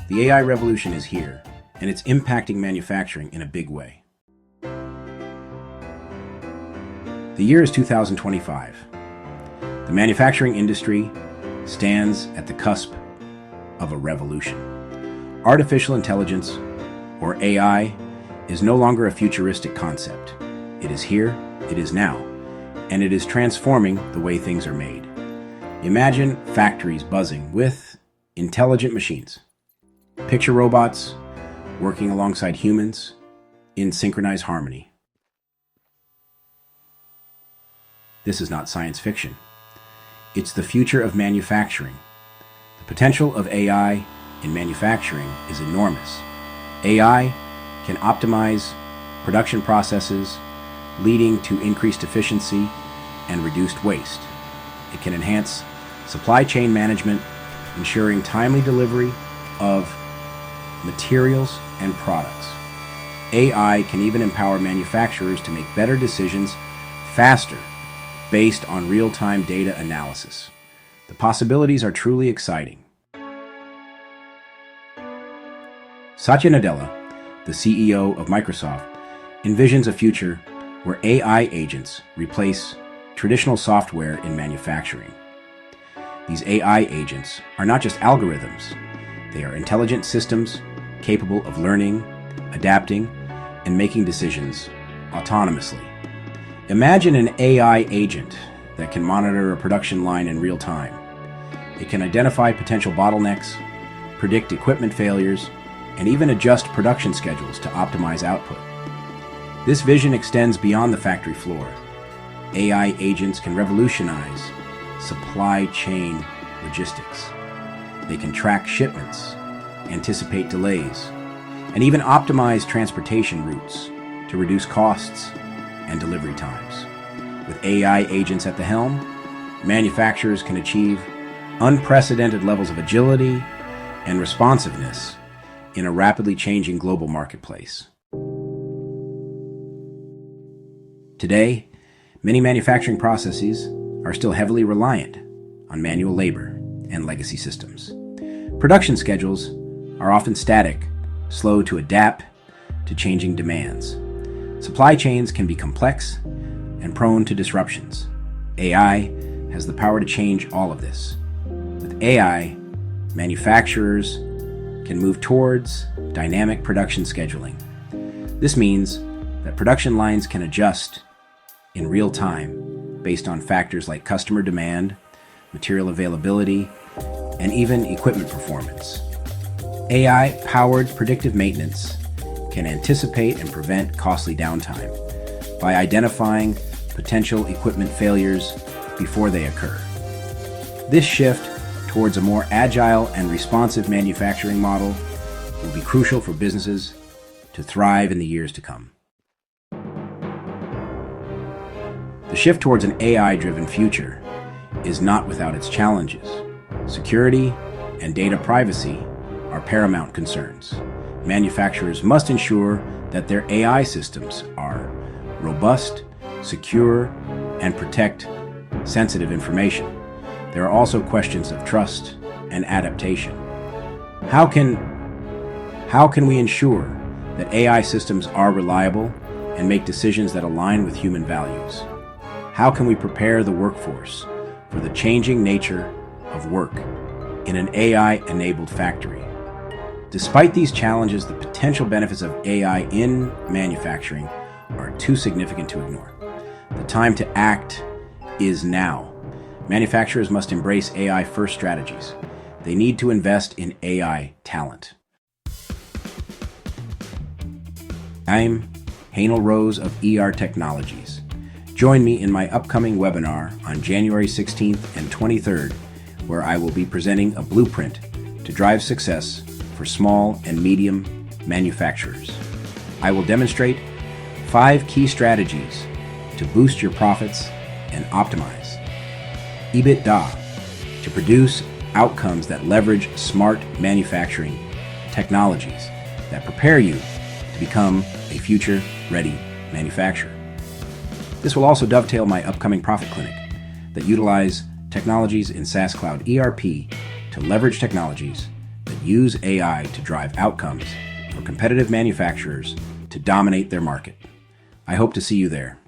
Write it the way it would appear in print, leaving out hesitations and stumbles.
The AI revolution is here, and it's impacting manufacturing in a big way. The year is 2025. The manufacturing industry stands at the cusp of a revolution. Artificial intelligence, or AI, is no longer a futuristic concept. It is here, it is now, and it is transforming the way things are made. Imagine factories buzzing with intelligent machines. Picture robots working alongside humans in synchronized harmony. This is not science fiction. It's the future of manufacturing. The potential of AI in manufacturing is enormous. AI can optimize production processes, leading to increased efficiency and reduced waste. It can enhance supply chain management, ensuring timely delivery of materials and products. AI can even empower manufacturers to make better decisions faster based on real-time data analysis. The possibilities are truly exciting. Satya Nadella, the CEO of Microsoft, envisions a future where AI agents replace traditional software in manufacturing. These AI agents are not just algorithms. They are intelligent systems capable of learning, adapting, and making decisions autonomously. Imagine an AI agent that can monitor a production line in real time. It can identify potential bottlenecks, predict equipment failures, and even adjust production schedules to optimize output. This vision extends beyond the factory floor. AI agents can revolutionize supply chain logistics. They can track shipments, anticipate delays, and even optimize transportation routes to reduce costs and delivery times. With AI agents at the helm, manufacturers can achieve unprecedented levels of agility and responsiveness in a rapidly changing global marketplace. Today, many manufacturing processes are still heavily reliant on manual labor and legacy systems. Production schedules are often static, slow to adapt to changing demands. Supply chains can be complex and prone to disruptions. AI has the power to change all of this. With AI, manufacturers can move towards dynamic production scheduling. This means that production lines can adjust in real time based on factors like customer demand, material availability, and even equipment performance. AI-powered predictive maintenance can anticipate and prevent costly downtime by identifying potential equipment failures before they occur. This shift towards a more agile and responsive manufacturing model will be crucial for businesses to thrive in the years to come. The shift towards an AI-driven future is not without its challenges. Security and data privacy are paramount concerns. Manufacturers must ensure that their AI systems are robust, secure, and protect sensitive information. There are also questions of trust and adaptation. How can we ensure that AI systems are reliable and make decisions that align with human values? How can we prepare the workforce for the changing nature of work in an AI-enabled factory? Despite these challenges, the potential benefits of AI in manufacturing are too significant to ignore. The time to act is now. Manufacturers must embrace AI-first strategies. They need to invest in AI talent. I'm Haynel Rose of ERTechnologies. Join me in my upcoming webinar on January 16th and 23rd, where I will be presenting a blueprint to drive success for small and medium manufacturers. I will demonstrate 5 key strategies to boost your profits and optimize EBITDA to produce outcomes that leverage smart manufacturing technologies that prepare you to become a future-ready manufacturer. This will also dovetail my upcoming Profit Clinic that utilize technologies in SaaS Cloud ERP to leverage technologies that use AI to drive outcomes for competitive manufacturers to dominate their market. I hope to see you there.